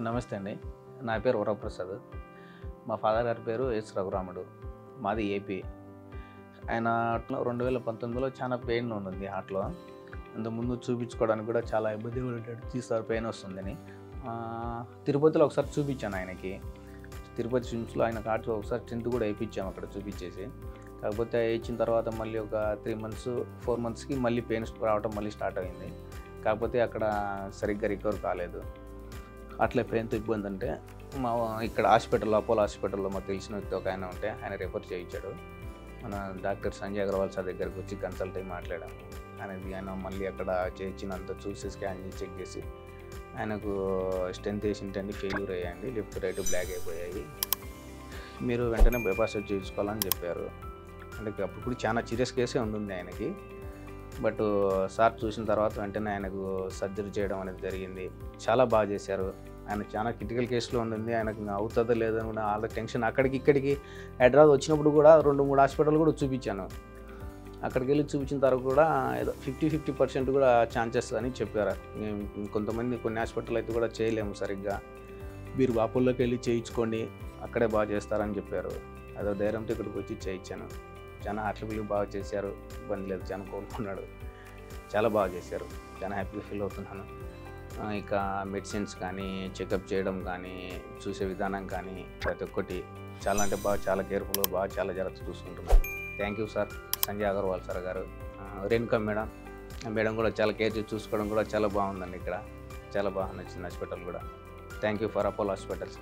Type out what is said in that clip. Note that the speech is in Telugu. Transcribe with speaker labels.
Speaker 1: నమస్తే అండి. నా పేరు వరప్రసాద్. మా ఫాదర్ గారి పేరు ఎస్ రఘురాముడు. మాది ఏపీ. ఆయన 2019లో చాలా పెయిన్ ఉంది హార్ట్‌లో. అంతకుముందు చూపించుకోవడానికి కూడా చాలా ఇబ్బంది పడ్డాడు. తీస్తారు పెయిన్ వస్తుందని. తిరుపతిలో ఒకసారి చూపించాను ఆయనకి. తిరుపతి స్విమ్స్‌లో ఆయన హార్ట్‌లో ఒకసారి స్టెంట్ కూడా వేయించాము అక్కడ చూపించేసి. కాకపోతే వేయించిన తర్వాత మళ్ళీ ఒక 3 మంత్స్ 4 మంత్స్‌కి మళ్ళీ పెయిన్స్ రావడం మళ్ళీ స్టార్ట్ అయింది. కాకపోతే అక్కడ సరిగ్గా రికవర్ కాలేదు. అట్లే పెయిన్తో ఇబ్బంది అంటే ఇక్కడ హాస్పిటల్లో అపోలో హాస్పిటల్లో మాకు తెలిసిన వ్యక్తి ఒక ఆయన ఉంటే ఆయన రెఫర్ చేయించాడు. మన డాక్టర్ సంజయ్ అగర్వాల్ సార్ దగ్గరికి వచ్చి కన్సల్ట్ అయ్యి మాట్లాడాము. ఆయన మళ్ళీ అక్కడ చేయించినంత చూసి స్కాన్ చేసి చెక్ చేసి ఆయనకు స్టెంట్ వేసింటండి ఫెయిల్యూర్ అయ్యాయండి, లెఫ్ట్ రైట్ బ్లాక్ అయిపోయాయి, మీరు వెంటనే బైపాస్ చేయించుకోవాలని చెప్పారు. అంటే అప్పుడు చాలా సీరియస్ కేసే ఉంటుంది ఆయనకి. బట్ సార్ చూసిన తర్వాత వెంటనే ఆయనకు సర్జరీ చేయడం అనేది జరిగింది. చాలా బాగా చేశారు. ఆయన చాలా క్రిటికల్ కేసులో ఉంటుంది. ఆయనకు అవుతుందో లేదో కూడా వాళ్ళ టెన్షన్. అక్కడికి ఇక్కడికి హైదరాబాద్ వచ్చినప్పుడు కూడా 2-3 హాస్పిటల్ కూడా చూపించాను. అక్కడికి వెళ్ళి చూపించిన తర్వాత కూడా ఏదో 50% కూడా ఛాన్సెస్ అని చెప్పారు. కొంతమంది కొన్ని హాస్పిటల్ అయితే కూడా చేయలేము సరిగ్గా, మీరు అపోలోకి వెళ్ళి చేయించుకోండి అక్కడే బాగా చేస్తారని చెప్పారు. అదో ధైర్యంతో ఇక్కడికి వచ్చి చేయించాను. చాలా హార్ట్ఫుల్గా బాగా చేశారు, ఇబ్బంది లేదు, చాలా కోలుకున్నాడు, చాలా బాగా చేశారు, చాలా హ్యాపీగా ఫీల్ అవుతున్నాను. ఇక మెడిసిన్స్ కానీ చెకప్ చేయడం కానీ చూసే విధానం కానీ ప్రతి ఒక్కటి చాలా అంటే బాగా చాలా కేర్ఫుల్గా బాగా చాలా జాగ్రత్త చూసుకుంటున్నారు. Thank you sir Sanjay Agarwal sir గారు. రేణుకా మేడం కూడా చాలా కేర్ చేసి చూసుకోవడం కూడా చాలా బాగుందండి. ఇక్కడ చాలా బాగా నచ్చింది హాస్పిటల్ కూడా. Thank you for Apollo hospitals.